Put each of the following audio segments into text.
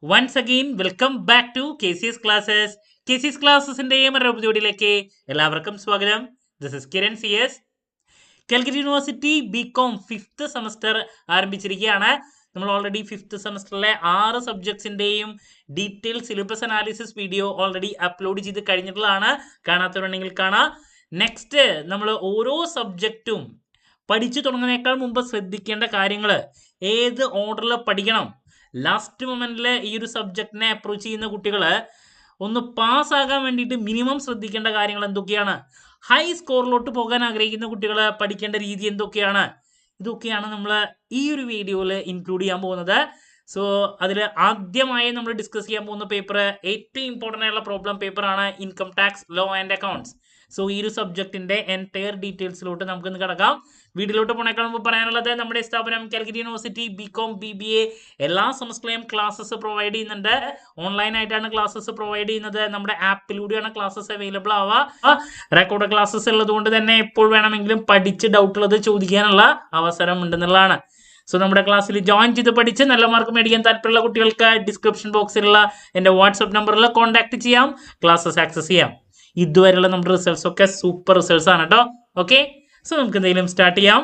Once again, welcome back to KCS Classes. KCS Classesന്റെ മറ്റൊരു എപ്പിസോഡിലേക്ക് എല്ലാവർക്കും സ്വാഗതം. This is Kiran CS. Calicut university B Com 5th semester ആരംഭിച്ചിരിക്കുകയാണ്. നമ്മൾ ഓൾറെഡി 5th സെമസ്റ്ററിലെ 6 സബ്ജക്ട്സിന്റെയും detail syllabus analysis video already upload ചെയ്ത് കഴിഞ്ഞിട്ടുള്ളതാണ്. കാണാത്തവരുണ്ടെങ്കിൽ കാണാം. നെക്സ്റ്റ് നമ്മൾ ഓരോ സബ്ജക്റ്റും പഠിച്ചു തുടങ്ങുന്നതിനേക്കാൾ മുമ്പ് ശ്രദ്ധിക്കേണ്ട കാര്യങ്ങൾ, ഏത് ഓർഡറിൽ പഠിക്കണം, ലാസ്റ്റ് മൊമെന്റിൽ ഈ ഒരു സബ്ജക്റ്റിനെ അപ്രോച്ച് ചെയ്യുന്ന കുട്ടികൾ ഒന്ന് പാസ്സാകാൻ വേണ്ടിയിട്ട് മിനിമം ശ്രദ്ധിക്കേണ്ട കാര്യങ്ങൾ എന്തൊക്കെയാണ്, ഹൈ സ്കോറിലോട്ട് പോകാൻ ആഗ്രഹിക്കുന്ന കുട്ടികൾ പഠിക്കേണ്ട രീതി എന്തൊക്കെയാണ്, ഇതൊക്കെയാണ് നമ്മൾ ഈ ഒരു വീഡിയോയിൽ ഇൻക്ലൂഡ് ചെയ്യാൻ പോകുന്നത്. സോ അതിൽ ആദ്യമായി നമ്മൾ ഡിസ്കസ് ചെയ്യാൻ പോകുന്ന പേപ്പർ ഏറ്റവും ഇമ്പോർട്ടൻ്റ് ആയിട്ടുള്ള പ്രോബ്ലം പേപ്പറാണ് income tax law and accounts. So ഈ ഒരു സബ്ജക്റ്റിന്റെ എൻറ്റയർ ഡീറ്റെയിൽസിലോട്ട് നമുക്കൊന്ന് കിടക്കാം. വീഡിയോയിലോട്ട് പോണേക്കാൾ മുമ്പ് പറയാനുള്ളത്, നമ്മുടെ സ്ഥാപനം കാലിക്കറ്റ് യൂണിവേഴ്സിറ്റി ബികോം BBA എല്ലാ സെമസ്റ്ററിലെയും ക്ലാസ്സസ് പ്രൊവൈഡ് ചെയ്യുന്നുണ്ട്. ഓൺലൈനായിട്ടാണ് ക്ലാസ്സസ് പ്രൊവൈഡ് ചെയ്യുന്നത്. നമ്മുടെ ആപ്പിലൂടെയാണ് ക്ലാസ്സസ് അവൈലബിൾ ആവുക. റെക്കോർഡ് ക്ലാസ്സസ് ഉള്ളത് കൊണ്ട് തന്നെ എപ്പോൾ വേണമെങ്കിലും പഠിച്ച് ഡൗട്ട് ഉള്ളത് ചോദിക്കാനുള്ള അവസരം ഉണ്ടെന്നുള്ളതാണ്. സോ നമ്മുടെ ക്ലാസ്സിൽ ജോയിൻ ചെയ്ത് പഠിച്ച് നല്ല മാർക്ക് മേടിക്കാൻ താല്പര്യമുള്ള കുട്ടികൾക്ക് ഡിസ്ക്രിപ്ഷൻ ബോക്സിലുള്ള എൻ്റെ വാട്സപ്പ് നമ്പറിൽ കോൺടാക്ട് ചെയ്യാം, ക്ലാസ്സസ് ആക്സസ് ചെയ്യാം. ഇതുവരെയുള്ള നമ്മുടെ റിസൾട്ട്സ് ഒക്കെ സൂപ്പർ റിസൾട്ട്സ് ആണ് കേട്ടോ. ഓക്കെ, സോ നമുക്ക് എന്തെങ്കിലും സ്റ്റാർട്ട് ചെയ്യാം.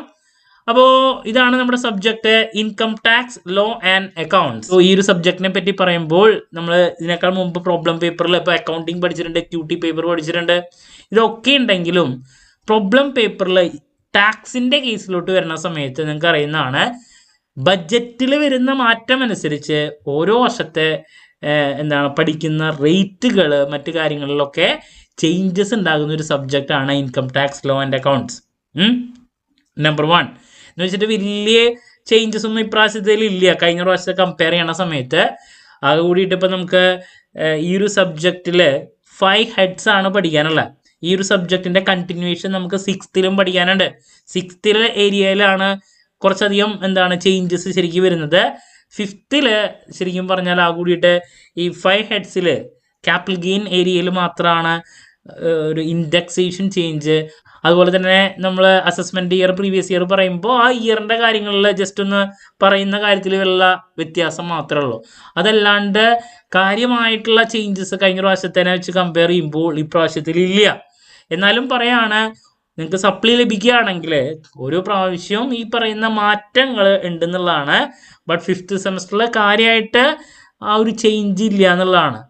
അപ്പോൾ ഇതാണ് നമ്മുടെ subject income tax law and accounts. So ഈ ഒരു സബ്ജക്റ്റിനെ പറ്റി പറയുമ്പോൾ നമ്മൾ ഇതിനേക്കാൾ മുമ്പ് പ്രോബ്ലം പേപ്പറിൽ ഇപ്പോൾ അക്കൗണ്ടിങ് പഠിച്ചിട്ടുണ്ട്, QT പേപ്പർ പഠിച്ചിട്ടുണ്ട്. ഇതൊക്കെ ഉണ്ടെങ്കിലും പ്രോബ്ലം പേപ്പറിൽ ടാക്സിന്റെ കേസിലോട്ട് വരുന്ന സമയത്ത് നിങ്ങൾക്ക് അറിയുന്നതാണ്, ബഡ്ജറ്റിൽ വരുന്ന മാറ്റം അനുസരിച്ച് ഓരോ വർഷത്തെ പഠിക്കുന്ന റേറ്റുകൾ മറ്റു കാര്യങ്ങളിലൊക്കെ ചേഞ്ചസ് ഉണ്ടാകുന്ന ഒരു സബ്ജക്റ്റ് ആണ് income tax law and accounts. Number 1 എന്ന് വെച്ചിട്ട് വലിയ ചേഞ്ചസ് ഒന്നും ഇപ്രാവശ്യത്തിൽ ഇല്ല. കഴിഞ്ഞ പ്രാവശ്യത്തെ കമ്പയർ ചെയ്യണ സമയത്ത് അത് കൂടിയിട്ട് ഇപ്പം നമുക്ക് ഈ ഒരു സബ്ജക്റ്റിൽ 5 ഹെഡ്സ് ആണ് പഠിക്കാനുള്ളത്. ഈ ഒരു സബ്ജക്റ്റിന്റെ കണ്ടിന്യൂവേഷൻ നമുക്ക് 6th പഠിക്കാനുണ്ട്. 6th ഏരിയയിലാണ് കുറച്ചധികം ചേഞ്ചസ് ശരിക്കും വരുന്നത്. 5th ശരിക്കും പറഞ്ഞാൽ ആ കൂടിയിട്ട് ഈ 5 ഹെഡ്സിൽ ക്യാപിറ്റൽ ഗെയിൻ ഏരിയയിൽ മാത്രമാണ് ഒരു ഇൻഡെക്സേഷൻ ചേഞ്ച്. അതുപോലെ തന്നെ നമ്മൾ അസസ്മെന്റ് ഇയർ പ്രീവിയസ് ഇയർ പറയുമ്പോൾ ആ ഇയറിന്റെ കാര്യങ്ങളിൽ ജസ്റ്റ് ഒന്ന് പറയുന്ന കാര്യത്തിലുള്ള വ്യത്യാസം മാത്രമേ ഉള്ളൂ. അതല്ലാണ്ട് കാര്യമായിട്ടുള്ള ചേഞ്ചസ് കഴിഞ്ഞ പ്രാവശ്യത്തിനെ വെച്ച് കമ്പയർ ചെയ്യുമ്പോൾ ഈ പ്രാവശ്യത്തിൽ ഇല്ല. എന്നാലും പറയാണ്, നിങ്ങൾക്ക് സപ്ലി ലഭിക്കുകയാണെങ്കിൽ ഓരോ പ്രാവശ്യവും ഈ പറയുന്ന മാറ്റങ്ങൾ ഉണ്ടെന്നുള്ളതാണ്. ബട്ട് 5th സെമസ്റ്ററിൽ കാര്യമായിട്ട് ആ ഒരു ചേഞ്ച് ഇല്ല എന്നുള്ളതാണ്.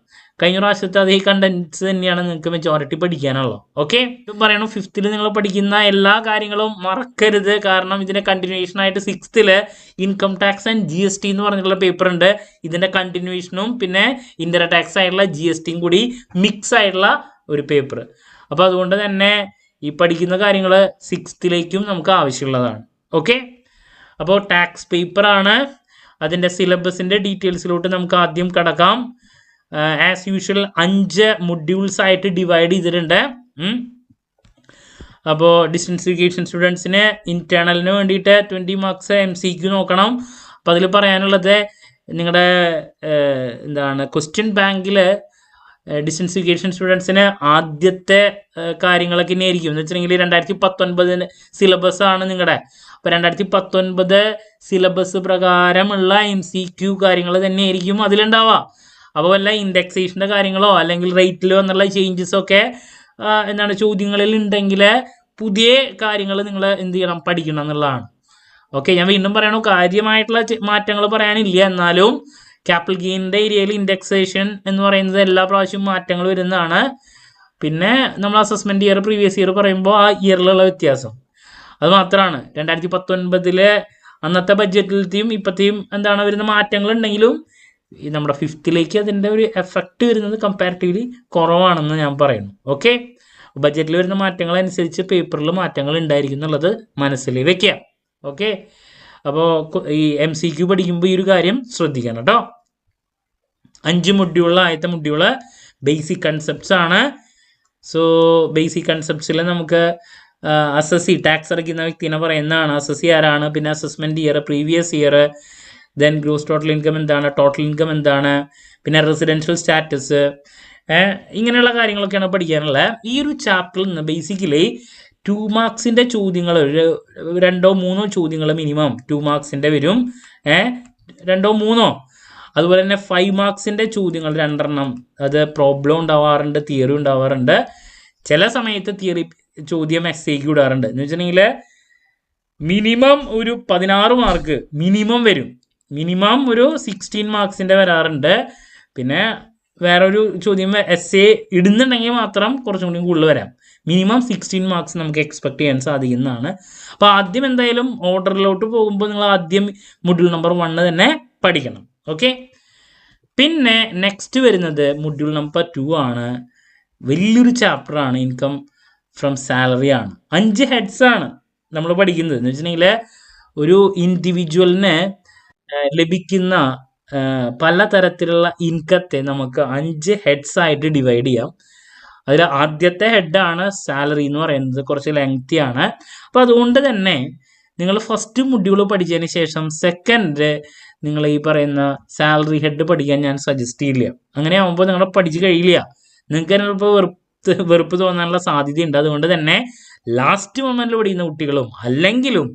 കഴിഞ്ഞ പ്രാവശ്യത്തെ അതേ കണ്ടന്റ്സ് തന്നെയാണ് നിങ്ങൾക്ക് മെജോറിറ്റി പഠിക്കാനുള്ളത്. ഓക്കെ, പറയണു 5th നിങ്ങൾ പഠിക്കുന്ന എല്ലാ കാര്യങ്ങളും മറക്കരുത്. കാരണം ഇതിന്റെ കണ്ടിന്യൂവേഷൻ ആയിട്ട് 6th income tax and GST എന്ന് പറഞ്ഞിട്ടുള്ള പേപ്പർ ഉണ്ട്. ഇതിന്റെ കണ്ടിന്യൂവേഷനും പിന്നെ ഇൻഡയറക്റ്റ് ടാക്സ് ആയിട്ടുള്ള GSTയും കൂടി മിക്സ് ആയിട്ടുള്ള ഒരു പേപ്പർ. അപ്പോൾ അതുകൊണ്ട് തന്നെ ഈ പഠിക്കുന്ന കാര്യങ്ങൾ 6th നമുക്ക് ആവശ്യമുള്ളതാണ്. ഓക്കെ, അപ്പോൾ ടാക്സ് പേപ്പറാണ്. അതിൻ്റെ സിലബസിൻ്റെ ഡീറ്റെയിൽസിലോട്ട് നമുക്ക് ആദ്യം കടക്കാം. ആസ് യൂഷ്വൽ 5 മൊഡ്യൂൾസ് ആയിട്ട് ഡിവൈഡ് ചെയ്തിട്ടുണ്ട്. അപ്പോൾ ഡിസ്റ്റൻസ് എഡ്യൂക്കേഷൻ സ്റ്റുഡൻസിന് ഇന്റേണലിന് വേണ്ടിയിട്ട് 20 മാർക്സ് MCQ നോക്കണം. അപ്പോൾ അതിൽ പറയാനുള്ളത്, നിങ്ങളുടെ ക്വസ്റ്റ്യൻ ബാങ്കിൽ ഡിസ്റ്റൻസ് എഡ്യൂക്കേഷൻ സ്റ്റുഡൻസിന് ആദ്യത്തെ കാര്യങ്ങളൊക്കെ തന്നെ ആയിരിക്കും. എന്ന് വെച്ചിട്ടുണ്ടെങ്കിൽ 2019 സിലബസ് ആണ് നിങ്ങളുടെ. അപ്പോൾ 2019 സിലബസ് പ്രകാരമുള്ള MCQ കാര്യങ്ങൾ തന്നെ ആയിരിക്കും അതിലുണ്ടാവുക. അപ്പോൾ വല്ല ഇൻഡെക്സേഷൻ്റെ കാര്യങ്ങളോ അല്ലെങ്കിൽ റേറ്റിലോ എന്നുള്ള ചേഞ്ചസ് ഒക്കെ ചോദ്യങ്ങളിൽ ഉണ്ടെങ്കിൽ പുതിയ കാര്യങ്ങൾ നിങ്ങൾ എന്ത് ചെയ്യണം, പഠിക്കണം എന്നുള്ളതാണ്. ഓക്കെ, ഞാൻ വീണ്ടും പറയണു, കാര്യമായിട്ടുള്ള മാറ്റങ്ങൾ പറയാനില്ല. എന്നാലും ക്യാപിറ്റൽ ഗെയിനിൻ്റെ ഏരിയയിൽ ഇൻഡെക്സേഷൻ എന്ന് പറയുന്നത് എല്ലാ പ്രാവശ്യവും മാറ്റങ്ങൾ വരുന്നതാണ്. പിന്നെ നമ്മൾ അസസ്മെന്റ് ഇയർ പ്രീവിയസ് ഇയർ പറയുമ്പോൾ ആ ഇയറിലുള്ള വ്യത്യാസം അത് മാത്രമാണ്. 2019 അന്നത്തെ ബഡ്ജറ്റിലത്തെയും ഇപ്പോഴത്തെയും വരുന്ന മാറ്റങ്ങൾ ഉണ്ടെങ്കിലും ഈ നമ്മുടെ 5th അതിൻ്റെ ഒരു എഫക്റ്റ് വരുന്നത് കമ്പാരിറ്റീവ്ലി കുറവാണെന്ന് ഞാൻ പറയുന്നു. ഓക്കെ, ബഡ്ജറ്റിൽ വരുന്ന മാറ്റങ്ങൾ അനുസരിച്ച് പേപ്പറിൽ മാറ്റങ്ങൾ ഉണ്ടായിരിക്കും എന്നുള്ളത് മനസ്സിൽ വെക്കുക. ഓക്കെ, അപ്പോൾ ഈ MCQ പഠിക്കുമ്പോൾ ഈ ഒരു കാര്യം ശ്രദ്ധിക്കണം കേട്ടോ. 5 മൊഡ്യൂളിൽ ആദ്യത്തെ മൊഡ്യൂള് ബേസിക് കൺസെപ്റ്റ്സ് ആണ്. സോ ബേസിക് കൺസെപ്റ്റ്സിൽ നമുക്ക് അസസി, ടാക്സ് അടയ്ക്കുന്ന വ്യക്തിനെ പറയുന്നതാണ്. അസസി ആരാണ്, പിന്നെ assessment year, previous year, then gross total income എന്താണ്, ടോട്ടൽ ഇൻകം എന്താണ്, പിന്നെ റെസിഡൻഷ്യൽ സ്റ്റാറ്റസ്, ഇങ്ങനെയുള്ള കാര്യങ്ങളൊക്കെയാണ് പഠിക്കാനുള്ളത്. ഈ ഒരു ചാപ്റ്ററിൽ നിന്ന് ബേസിക്കലി 2 മാർക്സിൻ്റെ ചോദ്യങ്ങൾ, 2-3 ചോദ്യങ്ങൾ മിനിമം 2 മാർക്സിൻ്റെ വരും. 2-3 അതുപോലെ തന്നെ 5 മാർക്സിൻ്റെ ചോദ്യങ്ങൾ 2 അത് പ്രോബ്ലം ഉണ്ടാവാറുണ്ട്, തിയറി ഉണ്ടാവാറുണ്ട്. ചില സമയത്ത് തിയറി ചോദ്യം എസ്സേക്ക് വിടാറുണ്ട്. എന്ന് വെച്ചിട്ടുണ്ടെങ്കിൽ മിനിമം ഒരു 16 മാർക്ക് മിനിമം വരും. മിനിമം ഒരു 16 മാർക്സിൻ്റെ വരാറുണ്ട്. പിന്നെ വേറൊരു ചോദ്യം എസ്സേ ഇടുന്നുണ്ടെങ്കിൽ മാത്രം കുറച്ചും കൂടി കൂടുതൽ വരാം. മിനിമം 16 മാർക്സ് നമുക്ക് എക്സ്പെക്ട് ചെയ്യാൻ സാധിക്കുന്നതാണ്. അപ്പോൾ ആദ്യം എന്തായാലും ഓർഡറിലോട്ട് പോകുമ്പോൾ നിങ്ങൾ ആദ്യം മൊഡ്യൂൾ നമ്പർ 1 തന്നെ പഠിക്കണം. ഓക്കെ, പിന്നെ നെക്സ്റ്റ് വരുന്നത് മൊഡ്യൂൾ നമ്പർ 2 ആണ്. വലിയൊരു ചാപ്റ്ററാണ്, ഇൻകം ഫ്രം സാലറി ആണ്. 5 ഹെഡ്സ് ആണ് നമ്മൾ പഠിക്കുന്നത്. എന്ന് വെച്ചിട്ടുണ്ടെങ്കിൽ ഒരു ഇൻഡിവിജ്വലിന് ലഭിക്കുന്ന പലതരത്തിലുള്ള ഇൻകത്തെ നമുക്ക് 5 ഹെഡ്സ് ആയിട്ട് ഡിവൈഡ് ചെയ്യാം. അതിൽ ആദ്യത്തെ ഹെഡാണ് സാലറി എന്ന് പറയുന്നത്, കുറച്ച് ലെങ്തി ആണ്. അപ്പോൾ അതുകൊണ്ട് തന്നെ നിങ്ങൾ ഫസ്റ്റ് മൊഡ്യൂൾ പഠിച്ചതിന് ശേഷം സെക്കൻഡ് നിങ്ങൾ ഈ പറയുന്ന സാലറി ഹെഡ് പഠിക്കാൻ ഞാൻ സജസ്റ്റ് ചെയ്യില്ല. അങ്ങനെ ആകുമ്പോൾ നിങ്ങൾ പഠിച്ചു കഴിയില്ല, നിങ്ങൾക്ക് ചിലപ്പോൾ വെറുപ്പ് തോന്നാനുള്ള സാധ്യതയുണ്ട്. അതുകൊണ്ട് തന്നെ ലാസ്റ്റ് മൊമെന്റിൽ പഠിക്കുന്ന കുട്ടികളും അല്ലെങ്കിലും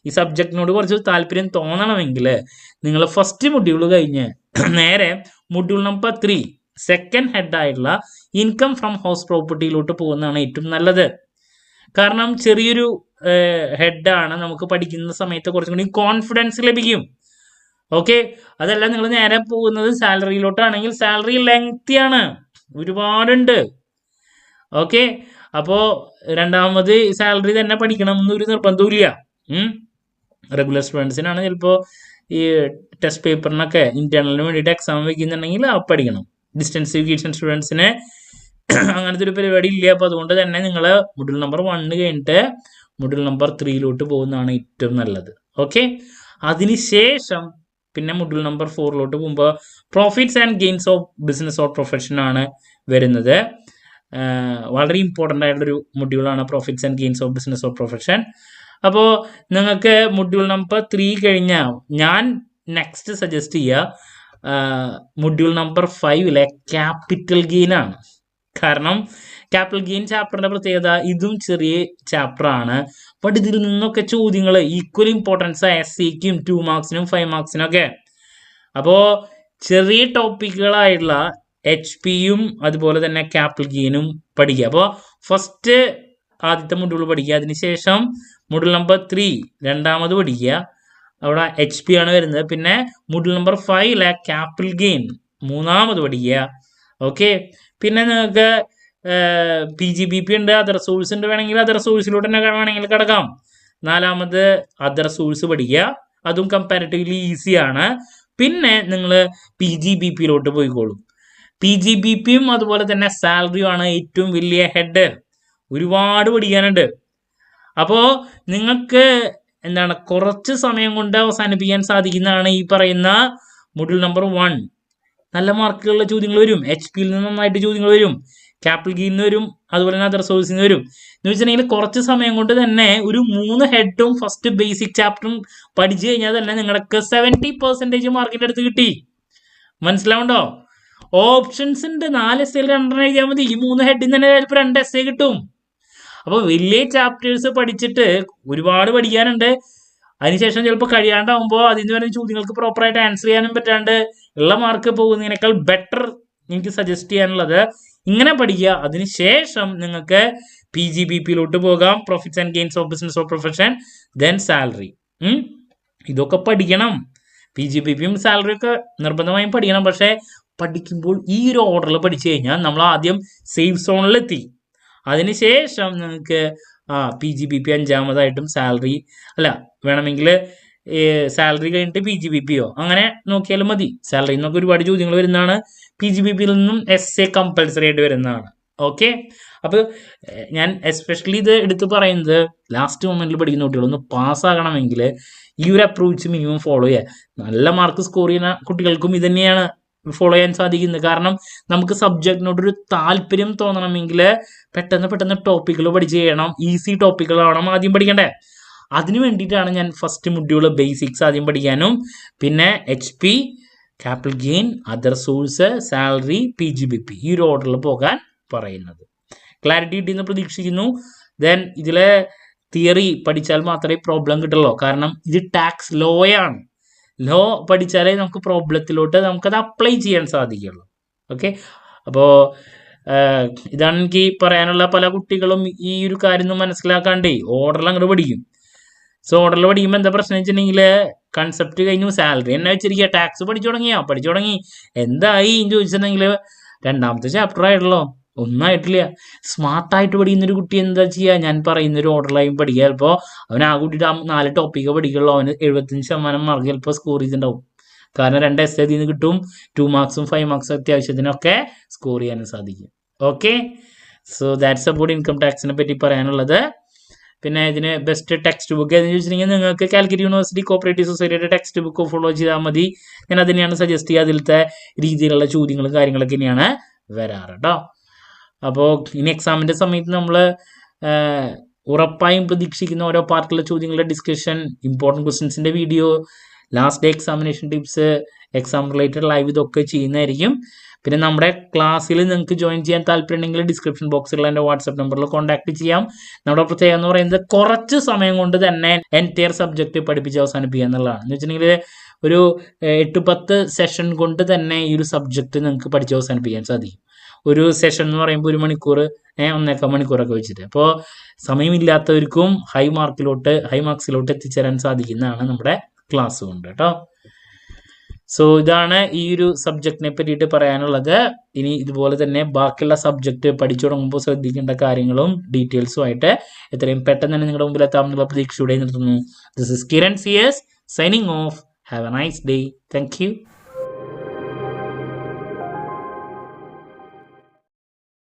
ഈ സബ്ജക്റ്റിനോട് കുറച്ച് താല്പര്യം തോന്നണമെങ്കിൽ നിങ്ങൾ ഫസ്റ്റ് മൊഡ്യൂൾ കഴിഞ്ഞ് നേരെ മൊഡ്യൂൾ നമ്പർ 3 സെക്കൻഡ് ഹെഡായിട്ടുള്ള ഇൻകം ഫ്രം ഹൗസ് പ്രോപ്പർട്ടിയിലോട്ട് പോകുന്നതാണ് ഏറ്റവും നല്ലത്. കാരണം ചെറിയൊരു ഹെഡാണ്, നമുക്ക് പഠിക്കുന്ന സമയത്ത് കുറച്ചും കൂടി കോൺഫിഡൻസ് ലഭിക്കും. ഓക്കെ, അതല്ല നിങ്ങൾ നേരെ പോകുന്നത് സാലറിയിലോട്ടാണെങ്കിൽ സാലറി ലെങ്തിയാണ്, ഒരുപാടുണ്ട്. ഓക്കെ, അപ്പോൾ രണ്ടാമത് സാലറി തന്നെ പഠിക്കണം എന്നൊരു നിർബന്ധമില്ല. റെഗുലർ സ്റ്റുഡൻസിനാണ് ചിലപ്പോൾ ഈ ടെസ്റ്റ് പേപ്പറിനൊക്കെ ഇന്റേണലിന് വേണ്ടിയിട്ട് എക്സാം വയ്ക്കുന്നുണ്ടെങ്കിൽ പഠിക്കണം. ഡിസ്റ്റൻസ് എഡ്യൂക്കേഷൻ സ്റ്റുഡൻസിന് അങ്ങനത്തെ ഒരു പരിപാടി ഇല്ല. അപ്പോൾ അതുകൊണ്ട് തന്നെ നിങ്ങൾ മൊഡ്യൂൾ നമ്പർ 1 കഴിഞ്ഞിട്ട് മൊഡ്യൂൾ നമ്പർ 3 പോകുന്നതാണ് ഏറ്റവും നല്ലത്. ഓക്കെ, അതിനുശേഷം പിന്നെ മൊഡ്യൂൾ നമ്പർ 4 പോകുമ്പോൾ profits and gains of business or profession ആണ് വരുന്നത്. വളരെ ഇമ്പോർട്ടൻ്റ് ആയിട്ടുള്ളൊരു മൊഡ്യൂളാണ് profits and gains of business or profession. അപ്പോൾ നിങ്ങൾക്ക് മൊഡ്യൂൾ നമ്പർ 3 കഴിഞ്ഞാൽ ഞാൻ നെക്സ്റ്റ് സജസ്റ്റ് ചെയ്യുക മൊഡ്യൂൾ നമ്പർ 5 ക്യാപിറ്റൽ ഗെയിൻ ആണ്. കാരണം ക്യാപിറ്റൽ ഗെയിൻ ചാപ്റ്ററിൻ്റെ പ്രത്യേകത ഇതും ചെറിയ ചാപ്റ്ററാണ്. ബട്ട് ഇതിൽ നിന്നൊക്കെ ചോദ്യങ്ങൾ ഈക്വൽ ഇമ്പോർട്ടൻസ് എസ്സിക്കും 2 മാർക്സിനും 5 മാർക്സിനും ഒക്കെ. അപ്പോൾ ചെറിയ ടോപ്പിക്കുകളായിട്ടുള്ള HP-യും അതുപോലെ തന്നെ ക്യാപിറ്റൽ ഗെയിനും പഠിക്കുക. അപ്പോൾ ഫസ്റ്റ് ആദ്യത്തെ മൊഡ്യൂൾ പഠിക്കുക, അതിനുശേഷം മൊഡ്യൂൾ നമ്പർ 3 രണ്ടാമത് പഠിക്കുക, അവിടെ HP ആണ് വരുന്നത്. പിന്നെ മൊഡ്യൂൾ നമ്പർ 5 ക്യാപിറ്റൽ ഗെയിൻ മൂന്നാമത് പഠിക്കുക. ഓക്കെ, പിന്നെ നിങ്ങൾക്ക് PGBP ഉണ്ട്, അതർ സോഴ്സ് ഉണ്ട്, വേണമെങ്കിൽ അതർ സോഴ്സിലോട്ട് തന്നെ വേണമെങ്കിൽ കിടക്കാം. നാലാമത് അതർ സോഴ്സ് പഠിക്കുക, അതും കമ്പാരിറ്റീവ്ലി ഈസിയാണ്. പിന്നെ നിങ്ങൾ PGBP-യിലോട്ട് പോയിക്കോളും. PGBP-യും അതുപോലെ തന്നെ സാലറിയും ആണ് ഏറ്റവും വലിയ ഹെഡ്. ഒരുപാട് പഠിക്കാനുണ്ട്. അപ്പോൾ നിങ്ങൾക്ക് എന്താണ് കുറച്ച് സമയം കൊണ്ട് അവസാനിപ്പിക്കാൻ സാധിക്കുന്നതാണ് ഈ പറയുന്ന മൊഡ്യൂൾ നമ്പർ 1. നല്ല മാർക്കുള്ള ചോദ്യങ്ങൾ വരും, HP-യിൽ നിന്ന് നന്നായിട്ട് ചോദ്യങ്ങൾ വരും, ക്യാപിറ്റൽ ഗെയിനിൽ നിന്ന് വരും, അതുപോലെ തന്നെ അതർ സോഴ്സിൽ നിന്ന് വരും. എന്ന് വെച്ചിട്ടുണ്ടെങ്കിൽ കുറച്ച് സമയം കൊണ്ട് തന്നെ ഒരു 3 ഹെഡും ഫസ്റ്റ് ബേസിക് ചാപ്റ്ററും പഠിച്ചു കഴിഞ്ഞാൽ തന്നെ നിങ്ങൾക്ക് 70% മാർക്കിൻ്റെ അടുത്ത് കിട്ടി. മനസ്സിലാവുണ്ടോ? ഓപ്ഷൻസ് ഉണ്ട്, 4 എസ്സേയിൽ 2 എഴുതിയാൽ മതി. ഈ 3 ഹെഡിൽ തന്നെ ചിലപ്പോൾ 2 എസ്സേ കിട്ടും. അപ്പോൾ വലിയ ചാപ്റ്റേഴ്സ് പഠിച്ചിട്ട് ഒരുപാട് പഠിക്കാനുണ്ട്. അതിനുശേഷം ചിലപ്പോൾ കഴിയാണ്ടാവുമ്പോൾ അതിൽ നിന്ന് വരുന്ന ചോദ്യങ്ങൾക്ക് പ്രോപ്പറായിട്ട് ആൻസർ ചെയ്യാനും പറ്റാണ്ട് ഉള്ള മാർക്ക് പോകുന്നതിനേക്കാൾ ബെറ്റർ എനിക്ക് സജസ്റ്റ് ചെയ്യാനുള്ളത് ഇങ്ങനെ പഠിക്കുക. അതിനുശേഷം നിങ്ങൾക്ക് PGBP-യിലോട്ട് പോകാം, profits and gains of business of profession, then salary. ഇതൊക്കെ പഠിക്കണം. PGBP-യും സാലറിയൊക്കെ നിർബന്ധമായും പഠിക്കണം. പക്ഷേ പഠിക്കുമ്പോൾ ഈ ഒരു ഓർഡറിൽ പഠിച്ചു കഴിഞ്ഞാൽ നമ്മൾ ആദ്യം സേഫ് സോണിലെത്തി. അതിനുശേഷം നിങ്ങൾക്ക് PGBP 5-മതായിട്ടും സാലറി അല്ല വേണമെങ്കിൽ സാലറി കഴിഞ്ഞിട്ട് PGBP-യോ അങ്ങനെ നോക്കിയാലും മതി. സാലറിയിൽ നിന്നൊക്കെ ഒരുപാട് ചോദ്യങ്ങൾ വരുന്നതാണ്, PGBP-യിൽ നിന്നും എസ്സേ കമ്പൽസറി ആയിട്ട് വരുന്നതാണ്. ഓക്കെ, അപ്പോൾ ഞാൻ എസ്പെഷ്യലി ഇത് എടുത്ത് പറയുന്നത് ലാസ്റ്റ് മൊമെന്റിൽ പഠിക്കുന്ന കുട്ടികളൊന്ന് പാസ്സാകണമെങ്കിൽ ഈ ഒരു അപ്രോച്ച് മിനിമം ഫോളോ ചെയ്യുക. നല്ല മാർക്ക് സ്കോർ ചെയ്യുന്ന കുട്ടികൾക്കും ഇത് തന്നെയാണ് ഫോളോ ചെയ്യാൻ സാധിക്കുന്നത്. കാരണം നമുക്ക് സബ്ജക്റ്റിനോടൊരു താല്പര്യം തോന്നണമെങ്കിൽ പെട്ടെന്ന് ടോപ്പിക്കുകൾ പഠിച്ച് ചെയ്യണം. ഈസി ടോപ്പിക്കുകളാവണം ആദ്യം പഠിക്കണ്ടേ. അതിന് വേണ്ടിയിട്ടാണ് ഞാൻ ഫസ്റ്റ് മൊഡ്യൂൾ ബേസിക്സ് ആദ്യം പഠിക്കാനും പിന്നെ HP, capital gain, other source, salary, PGBP ഈ ഒരു ഓർഡറിൽ പോകാൻ പറയുന്നത്. ക്ലാരിറ്റി കിട്ടിയെന്ന് പ്രതീക്ഷിക്കുന്നു. ദെൻ ഇതിലെ തിയറി പഠിച്ചാൽ മാത്രമേ പ്രോബ്ലം കിട്ടുള്ളൂ. കാരണം ഇത് ടാക്സ് ലോയാണ്. ലോ പഠിച്ചാലേ നമുക്ക് പ്രോബ്ലത്തിലോട്ട് നമുക്കത് അപ്ലൈ ചെയ്യാൻ സാധിക്കുള്ളൂ. ഓക്കെ, അപ്പോൾ ഇതാണ് എനിക്ക് പറയാനുള്ള. പല കുട്ടികളും ഈ ഒരു കാര്യം ഒന്നും മനസ്സിലാക്കാണ്ടേ ഓർഡറിൽ അങ്ങോട്ട് പഠിക്കും. സോ ഓർഡറിൽ പഠിക്കുമ്പോൾ എന്താ പ്രശ്നം വെച്ചിട്ടുണ്ടെങ്കിൽ കൺസെപ്റ്റ് കഴിഞ്ഞു, സാലറി എന്നെ വെച്ചിരിക്കുക, ടാക്സ് പഠിച്ചു തുടങ്ങി എന്തായി എന്ന് ചോദിച്ചിട്ടുണ്ടെങ്കിൽ രണ്ടാമത്തെ ചാപ്റ്റർ ആയിട്ടുള്ളൂ, ഒന്നും ആയിട്ടില്ല. സ്മാർട്ടായിട്ട് പഠിക്കുന്നൊരു കുട്ടി എന്താ ചെയ്യുക, ഞാൻ പറയുന്നൊരു ഓർഡറിലായും പഠിക്കുക. ചിലപ്പോൾ അവൻ ആ കുട്ടിയുടെ 4 ടോപ്പിക്ക് പഠിക്കുള്ളൂ, അവന് 75% മാർക്ക് ചിലപ്പോൾ സ്കോർ ചെയ്തിട്ടുണ്ടാവും. കാരണം 2 എസ് നിന്ന് കിട്ടും, 2 മാർക്സും 5 മാർക്സും അത്യാവശ്യത്തിനൊക്കെ സ്കോർ ചെയ്യാനും സാധിക്കും. Okay, so that's about income ടാക്സിനെ പറ്റി പറയാനുള്ളത്. പിന്നെ ഇതിന് ബെസ്റ്റ് ടെക്സ്റ്റ് ബുക്ക് ഏതെന്ന് ചോദിച്ചിട്ടുണ്ടെങ്കിൽ നിങ്ങൾക്ക് കാലിക്കറ്റ് യൂണിവേഴ്സിറ്റി കോപ്പറേറ്റീവ് സൊസൈറ്റിയുടെ ടെക്സ്റ്റ് ബുക്ക് ഫോളോ ചെയ്താൽ മതി. ഞാൻ അതിനെയാണ് സജസ്റ്റ് ചെയ്യുക. അതിലത്തെ രീതിയിലുള്ള ചോദ്യങ്ങളും കാര്യങ്ങളൊക്കെ ഇനിയാണ് വരാറ് കേട്ടോ. അപ്പോൾ ഇനി എക്സാമിൻ്റെ സമയത്ത് നമ്മൾ ഉറപ്പായും പ്രതീക്ഷിക്കുന്ന ഓരോ പാർട്ടിലെ ചോദ്യങ്ങളുടെ ഡിസ്കഷൻ, ഇമ്പോർട്ടൻറ്റ് ക്വസ്റ്റ്യൻസിൻ്റെ video, last day examination tips, exam related live ഇതൊക്കെ ചെയ്യുന്നതായിരിക്കും. പിന്നെ നമ്മുടെ ക്ലാസ്സിൽ നിങ്ങൾക്ക് ജോയിൻ ചെയ്യാൻ താല്പര്യമുണ്ടെങ്കിൽ ഡിസ്ക്രിപ്ഷൻ ബോക്സിലുള്ള എൻ്റെ വാട്സപ്പ് നമ്പറിൽ കോൺടാക്ട് ചെയ്യാം. നമ്മുടെ പ്രത്യേകത എന്ന് പറയുന്നത് കുറച്ച് സമയം കൊണ്ട് തന്നെ എൻറ്റയർ സബ്ജക്റ്റ് പഠിപ്പിച്ച് അവസാനിപ്പിക്കുക എന്നുള്ളതാണ്. എന്ന് വെച്ചിട്ടുണ്ടെങ്കിൽ ഒരു 8-10 സെഷൻ കൊണ്ട് തന്നെ ഈ ഒരു സബ്ജക്റ്റ് നിങ്ങൾക്ക് പഠിച്ച് അവസാനിപ്പിക്കാൻ സാധിക്കും. ഒരു സെഷൻ എന്ന് പറയുമ്പോൾ 1 മണിക്കൂർ 1.25 മണിക്കൂറൊക്കെ വെച്ചിട്ട്. അപ്പോൾ സമയമില്ലാത്തവർക്കും ഹൈ മാർക്സിലോട്ട് എത്തിച്ചേരാൻ സാധിക്കുന്നതാണ് നമ്മുടെ ക്ലാസ് കൊണ്ട് കേട്ടോ. സോ ഇതാണ് ഈ ഒരു സബ്ജക്റ്റിനെ പറ്റിയിട്ട് പറയാനുള്ളത്. ഇനി ഇതുപോലെ തന്നെ ബാക്കിയുള്ള സബ്ജക്റ്റ് പഠിച്ചു തുടങ്ങുമ്പോൾ ശ്രദ്ധിക്കേണ്ട കാര്യങ്ങളും ഡീറ്റെയിൽസും ആയിട്ട് എത്രയും പെട്ടെന്ന് തന്നെ നിങ്ങളുടെ മുമ്പിൽ എത്താമെന്നുള്ള പ്രതീക്ഷയോടെ നിർത്തുന്നു. This is Kiran CS signing off. Have a nice day. Thank U.